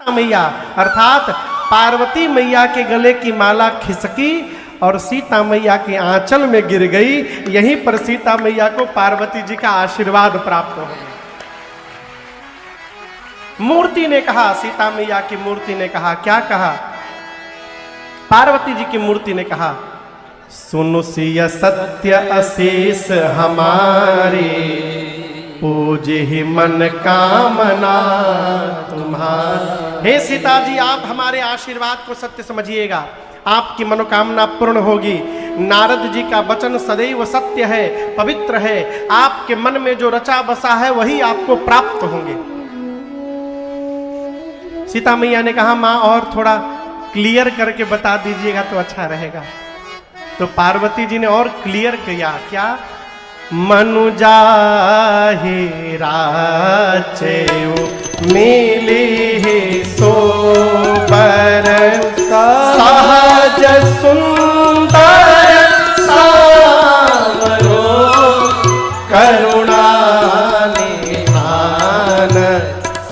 मैया अर्थात पार्वती मैया के गले की माला खिसकी और सीता मैया के आंचल में गिर गई। यहीं पर सीता मैया को पार्वती जी का आशीर्वाद प्राप्त हो गया। मूर्ति ने कहा, सीता मैया की मूर्ति ने कहा, क्या कहा? पार्वती जी की मूर्ति ने कहा, सुनु सिय सत्य अशेष हमारे, पूजे ही मन कामना तुम्हारा। हे सीता जी, आप हमारे आशीर्वाद को सत्य समझिएगा, आपकी मनोकामना पूर्ण होगी। नारद जी का वचन सदैव सत्य है, पवित्र है। आपके मन में जो रचा बसा है वही आपको प्राप्त होंगे। सीता मैया ने कहा, माँ और थोड़ा क्लियर करके बता दीजिएगा तो अच्छा रहेगा। तो पार्वती जी ने और क्लियर किया, क्या? मनुजा ही राचेऊ मिली ही सोबर, सहज सुंदर सावरो, करुणा निधान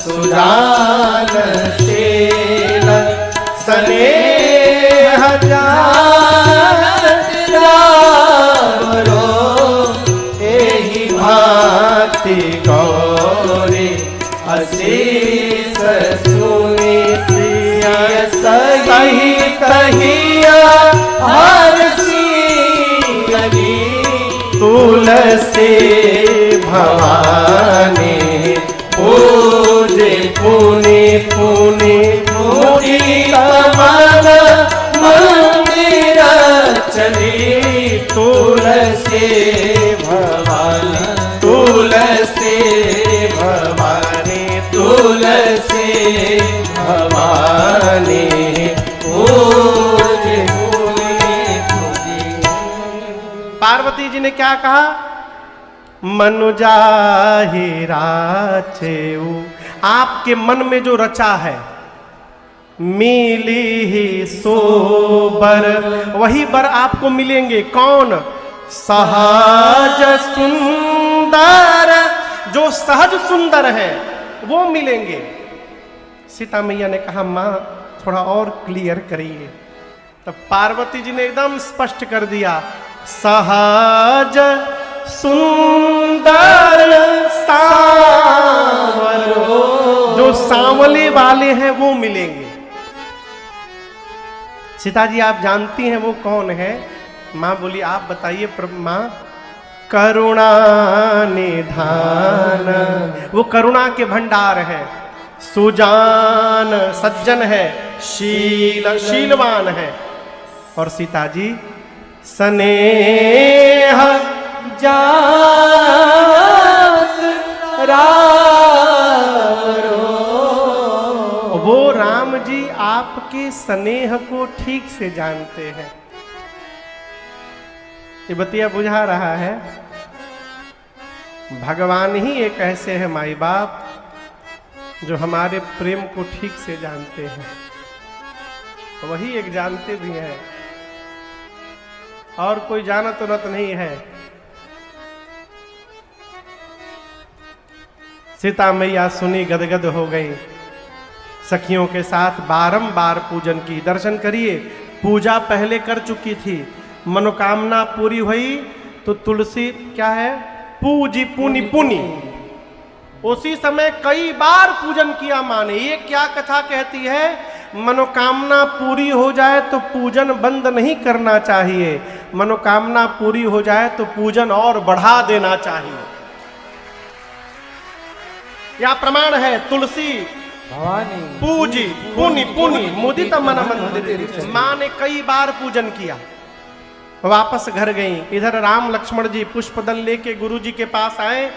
सुजान शील, स्नेह गौरी अशीष सुनी सही कहिया हर सियनी, तुलसी भवानी पूजे पुनि पुनि मुनि कमल मंदिर चली, तुलसी भवानी तुलसी भवानी तुलसी भवानी पूजे पुनि पुनि। पार्वती जी ने क्या कहा? मनुजा ही राचेऊ, आपके मन में जो रचा है, मिली ही सोबर, वही बर आपको मिलेंगे। कौन? सहज सुंदर, जो सहज सुंदर है वो मिलेंगे। सीता मैया ने कहा, माँ थोड़ा और क्लियर करिए। तब पार्वती जी ने एकदम स्पष्ट कर दिया, सहज सुंदर सांवरो, जो सांवले वाले हैं वो मिलेंगे। सीता जी आप जानती हैं वो कौन है? माँ बोली, आप बताइए माँ। करुणा निधान, वो करुणा के भंडार है, सुजान सज्जन है, शीलवान है। और सीता जी स्नेह जात रारो, वो राम जी आपके स्नेह को ठीक से जानते हैं। ये बतिया बुझा रहा है। भगवान ही एक ऐसे हैं माई बाप जो हमारे प्रेम को ठीक से जानते हैं, वही एक जानते भी हैं, और कोई जानत उनत नहीं है। सीता मैया सुनी, गदगद हो गई। सखियों के साथ बारंबार पूजन की। दर्शन करिए, पूजा पहले कर चुकी थी, मनोकामना पूरी हुई तो तुलसी क्या है? पूजी पुनि पुनि। उसी समय कई बार पूजन किया माँ ने। ये क्या कथा कहती है? मनोकामना पूरी हो जाए तो पूजन बंद नहीं करना चाहिए, मनोकामना पूरी हो जाए तो पूजन और बढ़ा देना चाहिए। यह प्रमाण है। तुलसी भवानी पूजी पुनि पुनि मुदित मन मंदिर। माँ ने कई बार पूजन किया। वापस घर गई। इधर राम लक्ष्मण जी पुष्पदल लेके गुरु जी के पास आए।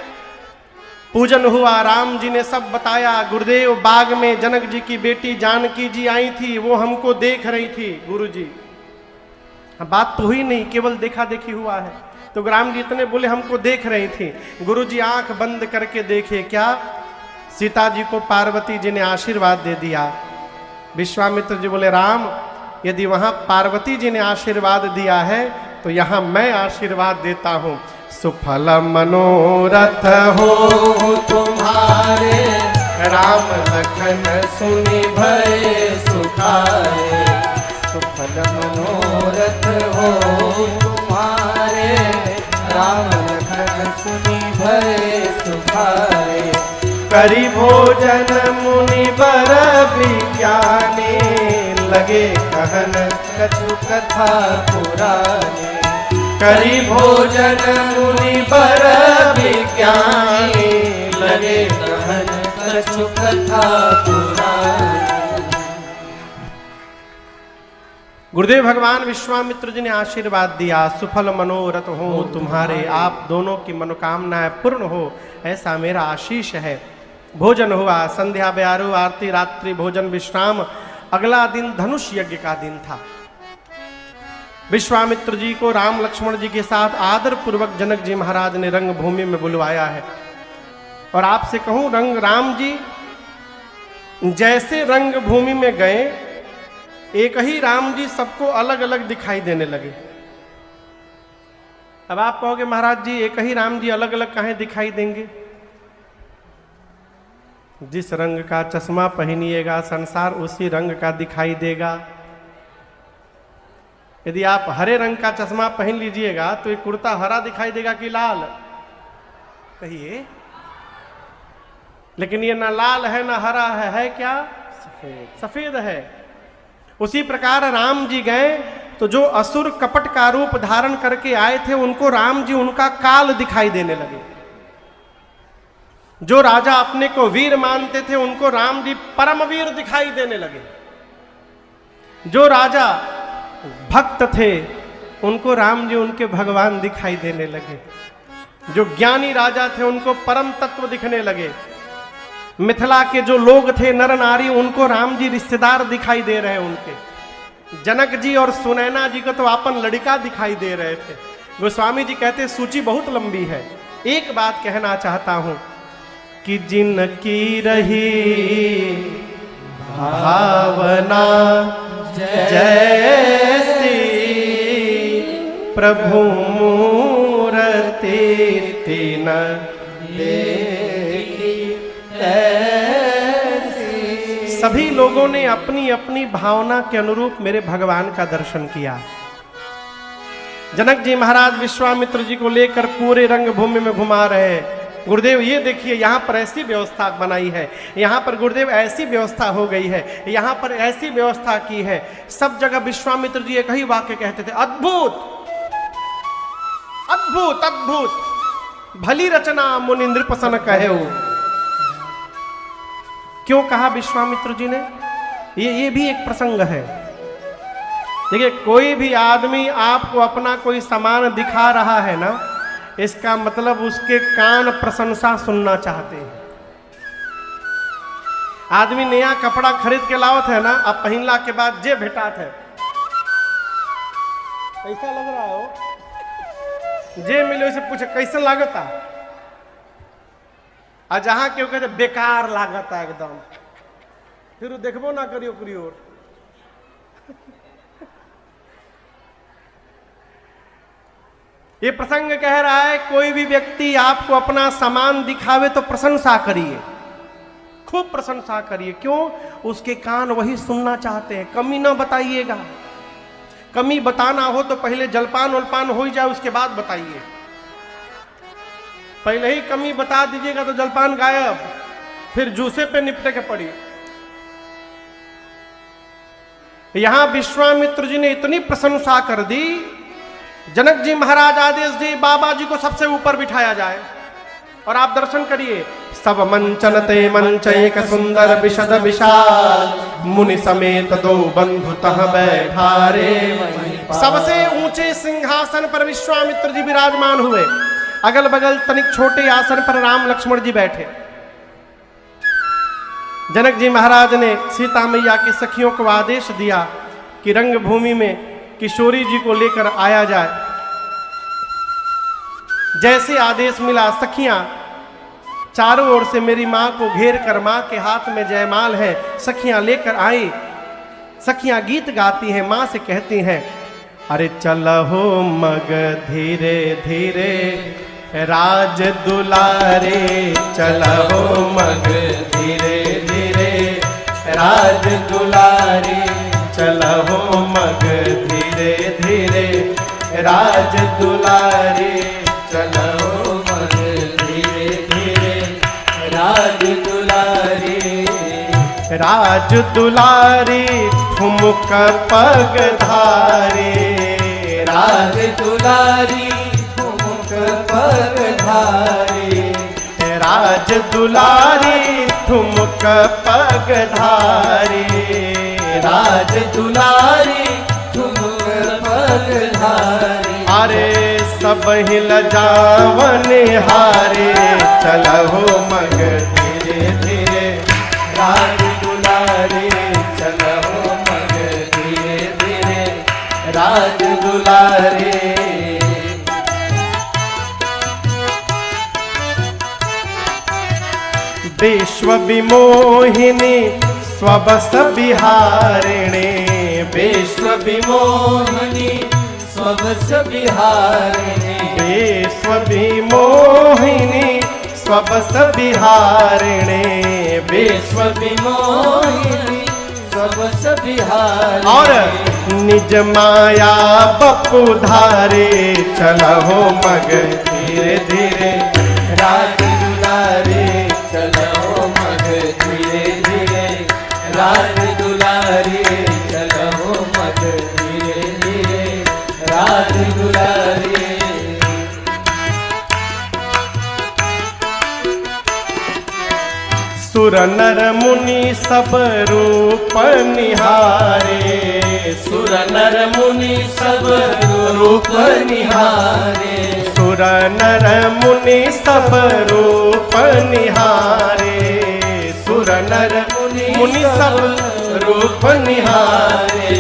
पूजन हुआ, राम जी ने सब बताया। गुरुदेव, बाग में जनक जी की बेटी जानकी जी आई थी, वो हमको देख रही थी। गुरु जी, बात तो हुई नहीं, केवल देखा देखी हुआ है। तो राम जी इतने बोले, हमको देख रही थी। गुरु जी आंख बंद करके देखे, क्या? सीता जी को पार्वती जी ने आशीर्वाद दे दिया। विश्वामित्र जी बोले, राम, यदि वहां पार्वती जी ने आशीर्वाद दिया है तो यहां मैं आशीर्वाद देता हूं। सुफल मनोरथ हो तुम्हारे, राम लखन सुनि भय सुखाए। सुफल मनोरथ हो तुम्हारे, राम लखन सुनि भय सुखाए। करी भोजन मुनि बर विज्ञानी, लगे कहन कछु कथा पुरानी। करी भोजन मुनि बर विज्ञानी, लगे कहन कछु कथा पुरानी। गुरुदेव भगवान विश्वामित्र जी ने आशीर्वाद दिया, सुफल मनोरथ हो तुम्हारे, आप दोनों की मनोकामनाएं पूर्ण हो, ऐसा मेरा आशीष है। भोजन हुआ, संध्या ब्यारू आरती, रात्रि भोजन विश्राम। अगला दिन धनुष यज्ञ का दिन था। विश्वामित्र जी को राम लक्ष्मण जी के साथ आदर पूर्वक जनक जी महाराज ने रंग भूमि में बुलवाया है। और आपसे कहूं, रंग राम जी जैसे रंग भूमि में गए, एक ही राम जी सबको अलग अलग दिखाई देने लगे। अब आप कहोगे महाराज जी एक ही राम जी अलग अलग काहे दिखाई देंगे? जिस रंग का चश्मा पहनिएगा संसार उसी रंग का दिखाई देगा। यदि आप हरे रंग का चश्मा पहन लीजिएगा तो ये कुर्ता हरा दिखाई देगा कि लाल? कहिए। लेकिन ये ना लाल है ना हरा है क्या? सफेद, सफेद है। उसी प्रकार राम जी गए तो जो असुर कपट का रूप धारण करके आए थे उनको राम जी उनका काल दिखाई देने लगे। जो राजा अपने को वीर मानते थे उनको राम जी परमवीर दिखाई देने लगे। जो राजा भक्त थे उनको राम जी उनके भगवान दिखाई देने लगे। जो ज्ञानी राजा थे उनको परम तत्व दिखने लगे। मिथिला के जो लोग थे नर नारी उनको राम जी रिश्तेदार दिखाई दे रहे हैं। उनके जनक जी और सुनैना जी को तो अपन लड़का दिखाई दे रहे थे। गोस्वामी जी कहते सूची बहुत लंबी है। एक बात कहना चाहता हूं कि जिनकी रही भावना जैसी, प्रभु मूरति तीन देखी ऐसी। सभी लोगों ने अपनी अपनी भावना के अनुरूप मेरे भगवान का दर्शन किया। जनक जी महाराज विश्वामित्र जी को लेकर पूरे रंग भूमि में घुमा रहे। गुरुदेव ये देखिए यहाँ पर ऐसी व्यवस्था बनाई है, यहाँ पर गुरुदेव ऐसी व्यवस्था हो गई है, यहाँ पर ऐसी व्यवस्था की है। सब जगह विश्वामित्र जी एक ही वाक्य कहते थे, अद्भुत अद्भुत अद्भुत, भली रचना मुनि नृपसन कहे। क्यों कहा विश्वामित्र जी ने? ये भी एक प्रसंग है। देखिए कोई भी आदमी आपको अपना कोई सामान दिखा रहा है ना, इसका मतलब उसके कान प्रशंसा सुनना चाहते हैं। आदमी नया कपड़ा खरीद के लावत है ना, अब पहनला के बाद जे भेटात है कैसा लग रहा हो, जे मिले उसे पूछे कैसा लागता, आ जहां क्यों कहते बेकार लागता एकदम, फिर वो देखबो ना करियो ओकरी ओर। ये प्रसंग कह रहा है कोई भी व्यक्ति आपको अपना सामान दिखावे तो प्रशंसा करिए, खूब प्रशंसा करिए। क्यों? उसके कान वही सुनना चाहते हैं। कमी ना बताइएगा। कमी बताना हो तो पहले जलपान वलपान हो जाए उसके बाद बताइए। पहले ही कमी बता दीजिएगा तो जलपान गायब, फिर जूसे पे निपटे के पड़ी। यहां विश्वामित्र जी ने इतनी प्रशंसा कर दी, जनक जी महाराज आदेश दिए बाबा जी को सबसे ऊपर बिठाया जाए और आप दर्शन करिए। सब मंचन ते मंच एक सुंदर विशद विशाल, मुनि समेत दो बंधु तह बैठारे। सबसे ऊंचे सिंहासन पर विश्वामित्र जी विराजमान हुए, अगल बगल तनिक छोटे आसन पर राम लक्ष्मण जी बैठे। जनक जी महाराज ने सीता मैया की सखियों को आदेश दिया कि रंग भूमि में किशोरी जी को लेकर आया जाए। जैसे आदेश मिला, सखियां चारों ओर से मेरी मां को घेर कर, मां के हाथ में जयमाल है, सखियां लेकर आई। सखियां गीत गाती हैं, मां से कहती हैं, अरे चलो मग धीरे धीरे राज दुलारे चलो मग धीरे धीरे, राज दुलारे चलो मग धीरे धीरे, राज दुलारे चलो मग धीरे धीरे, राज दुलारे राज दुलारी ठुमक पग धारे, राज दुलारी ठुमक पग धारे, राज दुलारी ठुमक पग धारे, राज दुलारी ठुमक पग धारे, अरे सब हिल जावन हारे चलो मग धीरे धीरे, राज दुलारे चलो मग धीरे धीरे, राज दुलारे विश्व विमोहिनी स्वबस विहारिणे, विश्व विमोहनी स्वबस विहारिणे, विश्व विमोहिनी स्वबस विहारिणे, विश्व विमोहिनी स्वबस विहारिणे, और निज माया बपु धारे चलो मग धीरे धीरे, राज दुलारे चलो मग धीरे धीरे, राज दुलारे चलो मग धीरे धीरे, राज दुलारे सुर नर मुनि सब रूप निहारे, सुर नर मुनि सब रूप निहारे, सुर नर मुनि सब रूप निहारे, सुर नर मुनि सब रूप निहारे,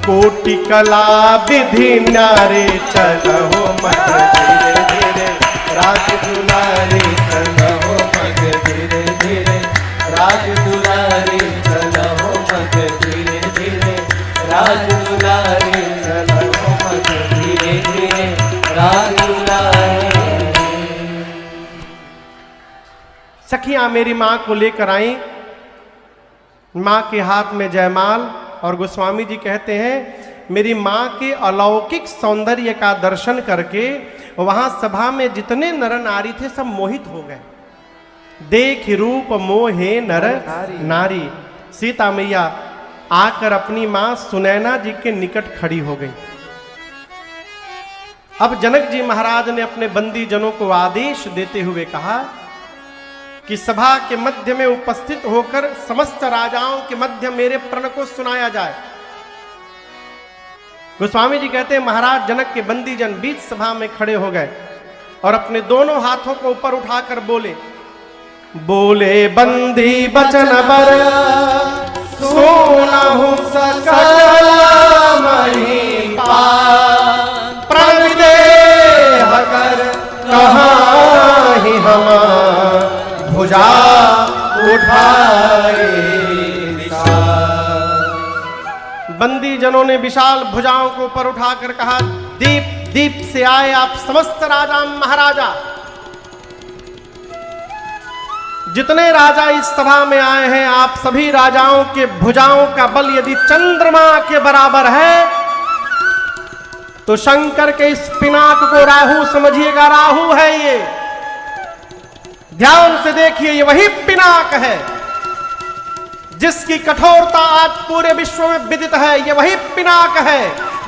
कोटि कला विधि न्यारे चलो मग धीरे धीरे, राज दुलारे चलो मग धीरे धीरे, राज दुलारे चलो मग धीरे धीरे, राज दुलारे चलो मग धीरे धीरे, राज दुलारे सखियां मेरी माँ को लेकर आई, माँ के हाथ में जयमाल, और गोस्वामी जी कहते हैं मेरी माँ के अलौकिक सौंदर्य का दर्शन करके वहां सभा में जितने नर नारी थे सब मोहित हो गए। देख रूप मोहे नर नारी, सीता मैया आकर अपनी माँ सुनैना जी के निकट खड़ी हो गई। अब जनक जी महाराज ने अपने बंदी जनों को आदेश देते हुए कहा कि सभा के मध्य में उपस्थित होकर समस्त राजाओं के मध्य मेरे प्रण को सुनाया जाए। गोस्वामी जी कहते हैं महाराज जनक के बंदी जन बीच सभा में खड़े हो गए और अपने दोनों हाथों को ऊपर उठाकर बोले, बोले बंदी बचन बर सोनाहु सकल महिपा, प्रण देह कर कहाँ ही हम भुजा उठाए विशाल। बंदी जनों ने विशाल भुजाओं को ऊपर उठाकर कहा, दीप दीप से आए आप समस्त राजा महाराजा, जितने राजा इस सभा में आए हैं आप सभी राजाओं के भुजाओं का बल यदि चंद्रमा के बराबर है तो शंकर के इस पिनाक को राहु समझिएगा, राहु है ये। ध्यान से देखिए, ये वही पिनाक है जिसकी कठोरता आज पूरे विश्व में विदित है। ये वही पिनाक है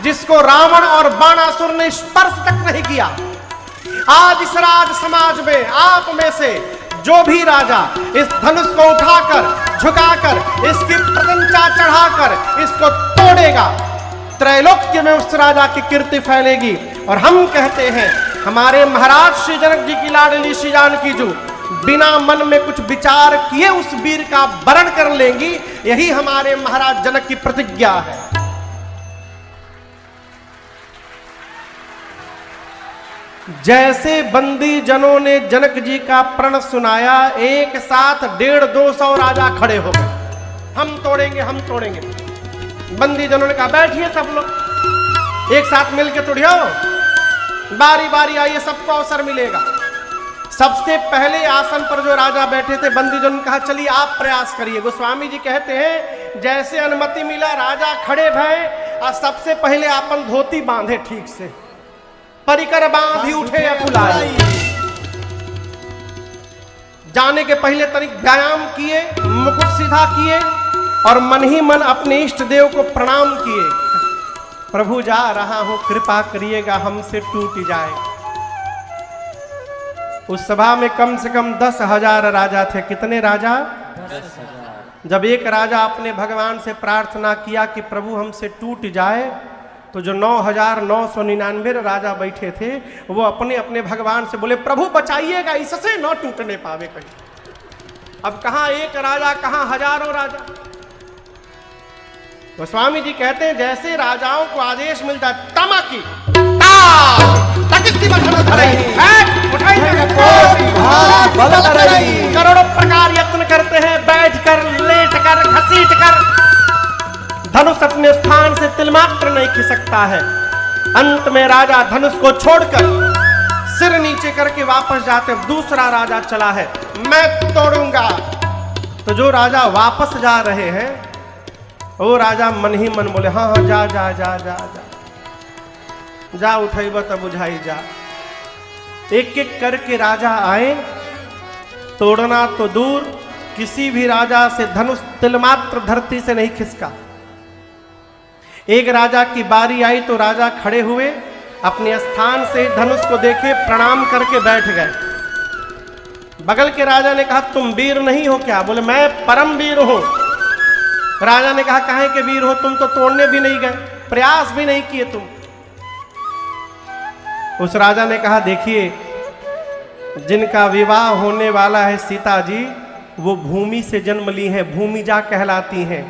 जिसको रावण और बाणासुर ने स्पर्श तक नहीं किया। आज इस राज समाज में आप में से जो भी राजा इस धनुष को उठाकर झुकाकर इसकी प्रशंसा चढ़ाकर इसको तोड़ेगा, त्रैलोक्य में उस राजा की कीर्ति फैलेगी। और हम कहते हैं हमारे महाराज श्री जनक जी की लाडली श्री जानकी जी बिना मन में कुछ विचार किए उस वीर का वरण कर लेंगी, यही हमारे महाराज जनक की प्रतिज्ञा है। जैसे बंदी जनों ने जनक जी का प्रण सुनाया, एक साथ 150-200 राजा खड़े हो गए, हम तोड़ेंगे हम तोड़ेंगे। बंदी जनों ने कहा बैठिए सब लोग, एक साथ मिलके तोड़ियो। बारी बारी आइए, सबको अवसर मिलेगा। सबसे पहले आसन पर जो राजा बैठे थे, बंदीजन ने कहा चलिए आप प्रयास करिए। गोस्वामी जी कहते हैं जैसे अनुमति मिला राजा खड़े भय और सबसे पहले अपन धोती बांधे ठीक से, परिकर बांधी उठे अकुलाई। जाने के पहले तनिक व्यायाम किए, मुकुट सीधा किए और मन ही मन अपने इष्ट देव को प्रणाम किए। प्रभु जा रहा हूं, कृपा करिएगा हमसे टूट जाए। उस सभा में कम से कम 10,000 राजा थे। कितने राजा? 10,000। जब एक राजा अपने भगवान से प्रार्थना किया कि प्रभु हमसे टूट जाए, तो जो 9,999 राजा बैठे थे वो अपने अपने भगवान से बोले प्रभु बचाइएगा, इससे न टूटने पावे कहीं। अब कहां एक राजा, कहां हजारों राजा। गोस्वामी जी कहते हैं जैसे राजाओं को आदेश मिलता है तमाकी करोड़ों प्रकार यत्न करते हैं, बैठकर, लेटकर, घसीटकर, धनुष अपने स्थान से तिलमात्र नहीं खिसकता है। अंत में राजा धनुष को छोड़कर सिर नीचे करके वापस जाते। दूसरा राजा चला है, मैं तोड़ूंगा। तो जो राजा वापस जा रहे हैं वो राजा मन ही मन बोले हाँ हाँ जा जा जा जा जा जा, उठैब तब बुझाई जा। एक एक करके राजा आए, तोड़ना तो दूर, किसी भी राजा से धनुष तिलमात्र धरती से नहीं खिसका। एक राजा की बारी आई तो राजा खड़े हुए, अपने स्थान से धनुष को देखे, प्रणाम करके बैठ गए। बगल के राजा ने कहा तुम वीर नहीं हो क्या? बोले मैं परम वीर हूं। राजा ने कहा काहे के वीर हो? तुम तो तोड़ने भी नहीं गए, प्रयास भी नहीं किए तुम। उस राजा ने कहा देखिए, जिनका विवाह होने वाला है सीता जी, वो भूमि से जन्म ली हैं, भूमिजा कहलाती हैं,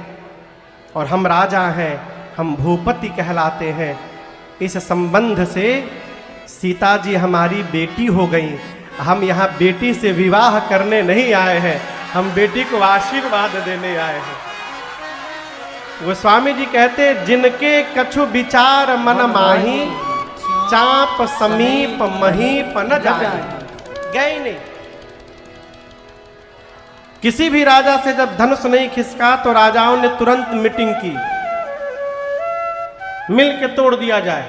और हम राजा हैं, हम भूपति कहलाते हैं। इस संबंध से सीता जी हमारी बेटी हो गई। हम यहाँ बेटी से विवाह करने नहीं आए हैं, हम बेटी को आशीर्वाद देने आए हैं। गोस्वामी जी कहते जिनके कछु विचार मन माही, चाप समीप महीप न जाए। गए नहीं। किसी भी राजा से जब धनुष नहीं खिसका तो राजाओं ने तुरंत मीटिंग की, मिल के तोड़ दिया जाए।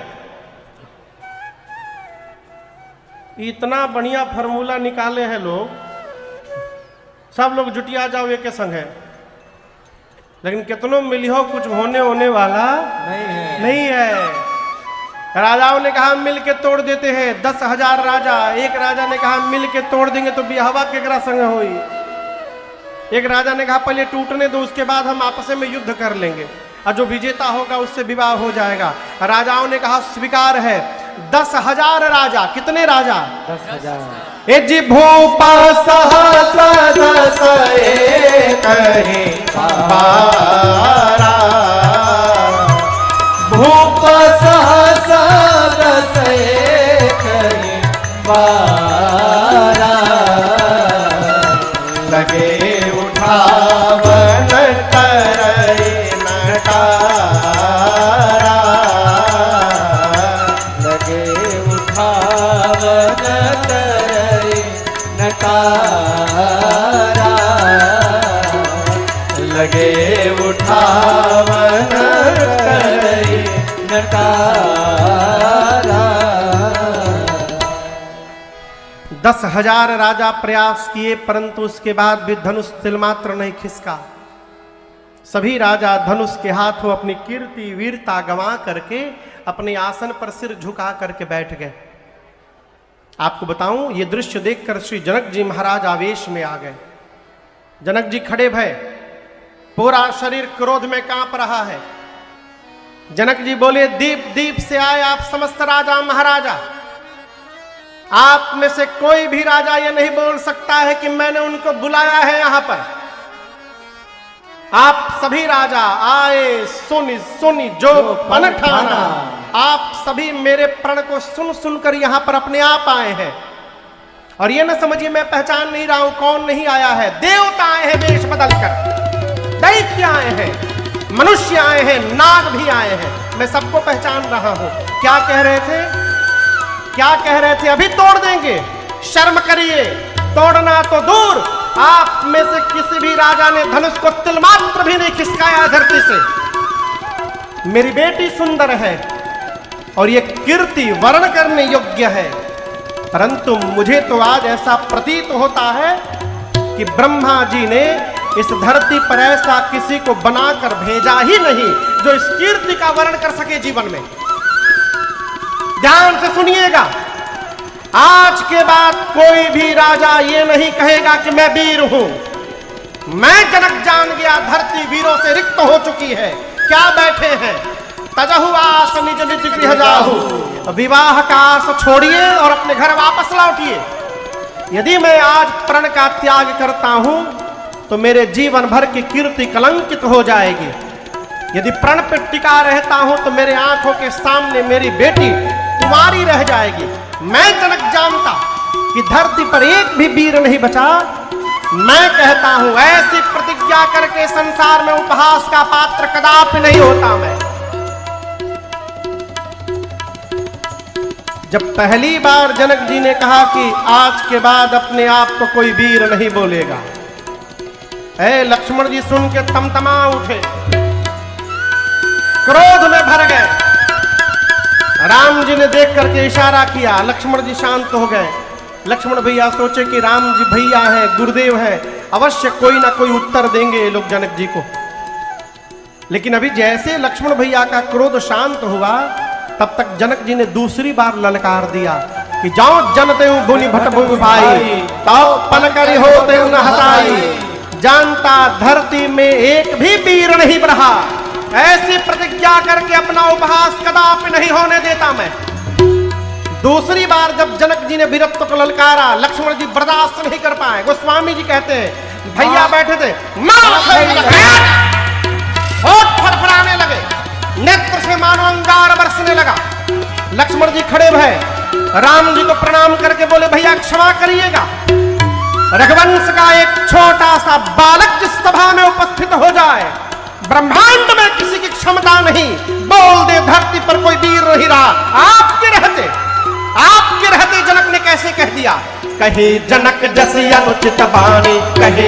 इतना बढ़िया फार्मूला निकाले हैं लोग, सब लोग जुटिया जाओ एक संग है, लेकिन कितनों मिलियो कुछ होने वाला नहीं है। राजाओं ने कहा मिल के तोड़ देते हैं, 10,000 राजा। एक राजा ने कहा मिल के तोड़ देंगे तो बिहावा केकरा संग होई। एक राजा ने कहा पहले टूटने दो, उसके बाद हम आपस में युद्ध कर लेंगे और जो विजेता होगा उससे विवाह हो जाएगा। राजाओं ने कहा स्वीकार है। 10,000 राजा। कितने राजा? 10,000। ए जी भूपा सहस दस कहे बारा, भूप सहस दस कहे बारा, लगे उठावन करे नटारा, लगे उठावन करे नटारा, लगे उठावन करे नटारा। 10,000 राजा प्रयास किए, परंतु उसके बाद भी धनुष तिलमात्र नहीं खिसका। सभी राजा धनुष के हाथों अपनी कीर्ति वीरता गंवा करके अपने आसन पर सिर झुका करके बैठ गए। आपको बताऊं, ये दृश्य देखकर श्री जनक जी महाराज आवेश में आ गए। जनक जी खड़े भय, पूरा शरीर क्रोध में कांप रहा है। जनक जी बोले दीप दीप से आए आप समस्त राजा महाराजा, आप में से कोई भी राजा ये नहीं बोल सकता है कि मैंने उनको बुलाया है यहां पर। आप सभी राजा आए सुनी सुनी जो पन ठाना, आप सभी मेरे प्रण को सुन सुनकर यहां पर अपने आप आए हैं। और ये न समझिए मैं पहचान नहीं रहा हूं कौन नहीं आया है। देवता आए हैं वेश बदलकर, दैत्य आए हैं, मनुष्य आए हैं, नाग भी आए हैं। मैं सबको पहचान रहा हूं। क्या कह रहे थे? क्या कह रहे थे? अभी तोड़ देंगे, शर्म करिए। तोड़ना तो दूर, आप में से किसी भी राजा ने धनुष को तिल मात्र भी नहीं खिसकाया धरती से। मेरी बेटी सुंदर है और ये कीर्ति वर्ण करने योग्य है, परंतु मुझे तो आज ऐसा प्रतीत होता है कि ब्रह्मा जी ने इस धरती पर ऐसा किसी को बनाकर भेजा ही नहीं जो इस कीर्ति का वर्ण कर सके जीवन में। ध्यान से सुनिएगा, आज के बाद कोई भी राजा ये नहीं कहेगा कि मैं वीर हूं। मैं जनक जान गया, धरती वीरों से रिक्त हो चुकी है। क्या बैठे हैं? तजहु आस निज निज गृह जाहु। विवाह का आस छोड़िए और अपने घर वापस लौटिए। यदि मैं आज प्रण का त्याग करता हूं तो मेरे जीवन भर की कीर्ति कलंकित हो जाएगी। यदि प्रण पर टिका रहता हूं तो मेरे आंखों के सामने मेरी बेटी कुंवारी रह जाएगी। मैं जनक जानता कि धरती पर एक भी वीर नहीं बचा। मैं कहता हूं ऐसी प्रतिज्ञा करके संसार में उपहास का पात्र कदापि नहीं होता। मैं जब पहली बार जनक जी ने कहा कि आज के बाद अपने आप को कोई वीर नहीं बोलेगा, ऐ लक्ष्मण जी सुन के तमतमा उठे, क्रोध में भर गए। राम जी ने देख करके इशारा किया, लक्ष्मण जी शांत हो गए। लक्ष्मण भैया सोचे कि राम जी भैया है, गुरुदेव है, अवश्य कोई ना कोई उत्तर देंगे ये लोग जनक जी को। लेकिन अभी जैसे लक्ष्मण भैया का क्रोध शांत हुआ, तब तक जनक जी ने दूसरी बार ललकार दिया कि जाओ जनते भुनि भट भुवि भाई, ताओ पन करि होते न हताई। जानता धरती में एक भी वीर नहीं रहा, ऐसी प्रतिज्ञा करके अपना उपहास कदापि नहीं होने देता मैं। दूसरी बार जब जनक जी ने वीरत्व को ललकारा, लक्ष्मण जी बर्दाश्त नहीं कर पाए। गोस्वामी जी कहते हैं भैया बैठे थे, होठ फड़फड़ाने लगे, नेत्र से मानो अंगार बरसने लगा। लक्ष्मण जी खड़े भय, राम जी को प्रणाम करके बोले भैया क्षमा करिएगा, रघुवंश का एक छोटा सा बालक जिस सभा में उपस्थित हो जाए, ब्रह्मांड में किसी की क्षमता नहीं, बोल दे धरती पर कोई वीर नहीं रहा। आपके रहते जनक ने कैसे कह दिया? कहे जनक जसी अनुचित बाणी, कहे